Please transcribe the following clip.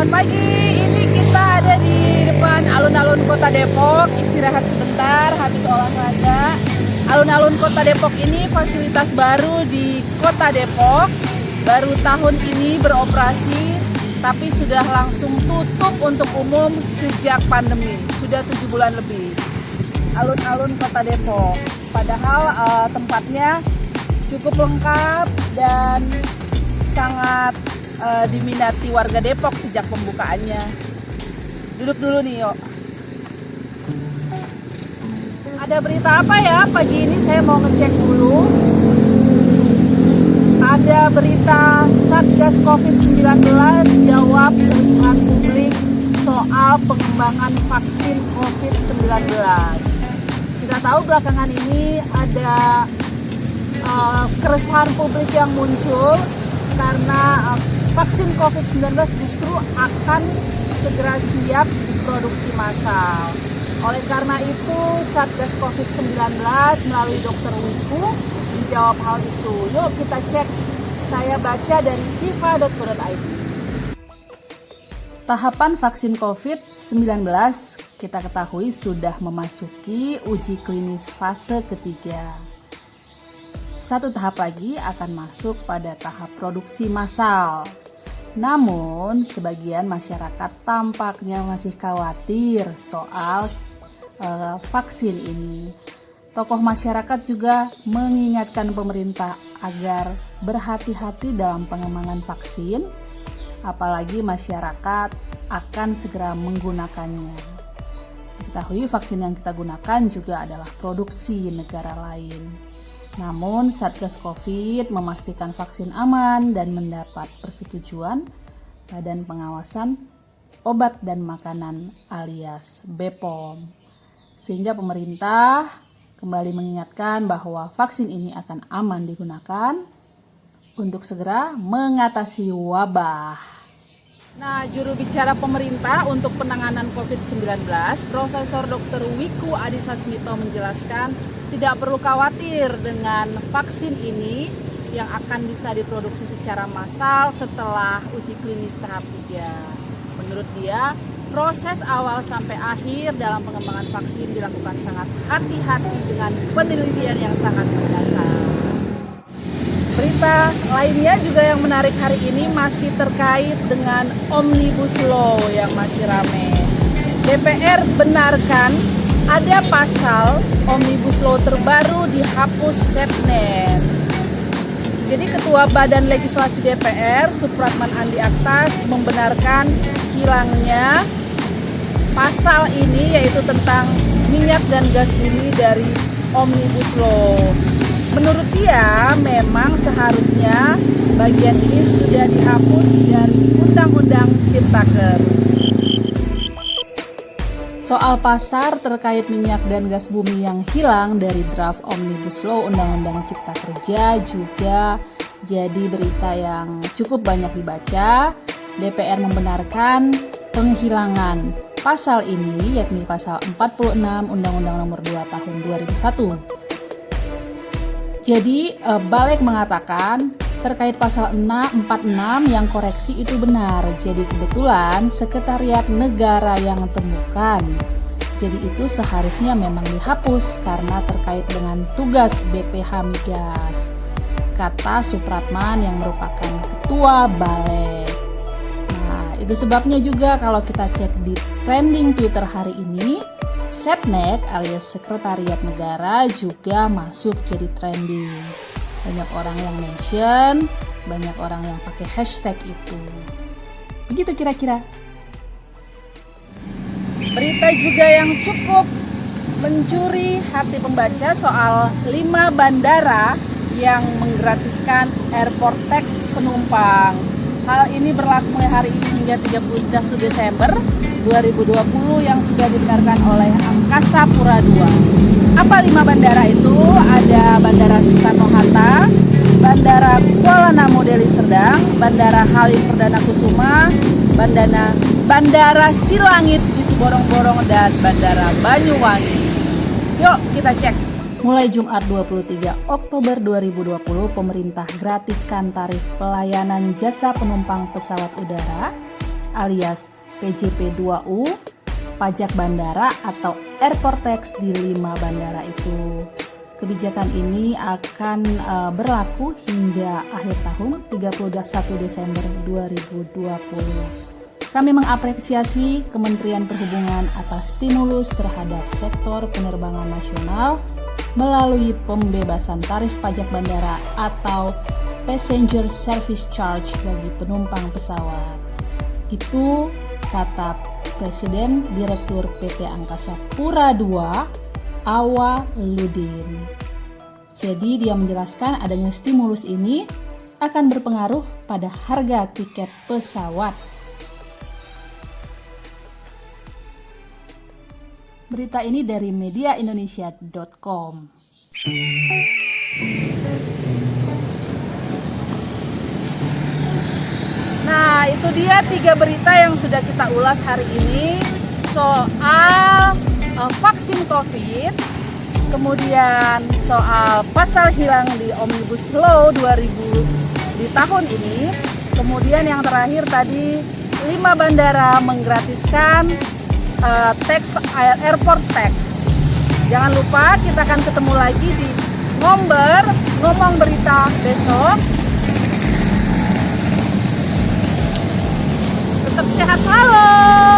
Selamat pagi, ini kita ada di depan alun-alun Kota Depok, istirahat sebentar habis olahraga. Alun-alun Kota Depok ini fasilitas baru di Kota Depok, baru tahun ini beroperasi, tapi sudah langsung tutup untuk umum sejak pandemi, sudah 7 bulan lebih. Alun-alun Kota Depok, padahal tempatnya cukup lengkap dan sangat diminati warga Depok sejak pembukaannya. Duduk dulu nih, yuk. Ada berita apa ya pagi ini? Saya mau ngecek dulu. Ada berita Satgas COVID-19 jawab keresahan publik soal pengembangan vaksin COVID-19. Kita tahu belakangan ini ada keresahan publik yang muncul karena vaksin COVID-19 justru akan segera siap diproduksi massal. Oleh karena itu, Satgas COVID-19 melalui Dr. Wiku menjawab hal itu. Yuk kita cek. Saya baca dari viva.co.id. Tahapan vaksin COVID-19 kita ketahui sudah memasuki uji klinis fase ketiga. Satu tahap lagi akan masuk pada tahap produksi massal. Namun, sebagian masyarakat tampaknya masih khawatir soal vaksin ini. Tokoh masyarakat juga mengingatkan pemerintah agar berhati-hati dalam pengembangan vaksin, apalagi masyarakat akan segera menggunakannya. Diketahui vaksin yang kita gunakan juga adalah produksi negara lain. Namun, Satgas COVID memastikan vaksin aman dan mendapat persetujuan Badan Pengawasan Obat dan Makanan alias BPOM. Sehingga pemerintah kembali mengingatkan bahwa vaksin ini akan aman digunakan untuk segera mengatasi wabah. Nah, juru bicara pemerintah untuk penanganan COVID-19, Profesor Dr. Wiku Adhisa Smito menjelaskan tidak perlu khawatir dengan vaksin ini yang akan bisa diproduksi secara massal setelah uji klinis tahap 3. Menurut dia, proses awal sampai akhir dalam pengembangan vaksin dilakukan sangat hati-hati dengan penelitian yang sangat mendasar. Berita lainnya juga yang menarik hari ini masih terkait dengan Omnibus Law yang masih ramai. DPR benarkan ada pasal Omnibus Law terbaru dihapus Setnek. Jadi Ketua Badan Legislasi DPR, Supratman Andi Aktas, membenarkan hilangnya pasal ini, yaitu tentang minyak dan gas bumi dari Omnibus Law. Menurut dia, memang seharusnya bagian ini sudah dihapus dari Undang-Undang Ciptaker. Soal pasar terkait minyak dan gas bumi yang hilang dari draft Omnibus Law Undang-Undang Cipta Kerja juga jadi berita yang cukup banyak dibaca. DPR membenarkan penghilangan pasal ini, yakni pasal 46 Undang-Undang Nomor 2 Tahun 2001. Jadi Balik mengatakan terkait pasal 46 yang koreksi itu benar. Jadi kebetulan Sekretariat Negara yang temukan. Jadi itu seharusnya memang dihapus karena terkait dengan tugas BPH Migas, kata Supratman yang merupakan Ketua Balik. Nah, itu sebabnya juga kalau kita cek di trending Twitter hari ini, Setnek alias Sekretariat Negara juga masuk jadi trending. Banyak orang yang mention, banyak orang yang pakai hashtag itu. Begitu kira-kira. Berita juga yang cukup mencuri hati pembaca soal 5 bandara yang menggratiskan airport tax penumpang. Hal ini berlaku mulai hari ini hingga 31 Desember 2020 yang sudah dibenarkan oleh Angkasa Pura II. Apa 5 bandara itu? Ada Bandara Soekarno-Hatta, Bandara Kuala Namu Deli Serdang, Bandara Halim Perdana Kusuma, Bandara Silangit Isi Borong-Borong, dan Bandara Banyuwangi. Yuk kita cek. Mulai Jumat 23 Oktober 2020, pemerintah gratiskan tarif pelayanan jasa penumpang pesawat udara alias PJP2U, pajak bandara atau airport tax di 5 bandara itu. Kebijakan ini akan berlaku hingga akhir tahun 31 Desember 2020. Kami mengapresiasi Kementerian Perhubungan atas stimulus terhadap sektor penerbangan nasional melalui pembebasan tarif pajak bandara atau Passenger Service Charge bagi penumpang pesawat. Itu kata Presiden Direktur PT Angkasa Pura II, Awaludin. Jadi dia menjelaskan adanya stimulus ini akan berpengaruh pada harga tiket pesawat. Berita ini dari mediaindonesia.com. Nah, itu dia 3 berita yang sudah kita ulas hari ini soal vaksin COVID, kemudian soal pasal hilang di Omnibus Law 2000 di tahun ini, kemudian yang terakhir tadi 5 bandara menggratiskan airport tax. Jangan lupa kita akan ketemu lagi di Ngomong Berita besok. Tetap sehat selalu.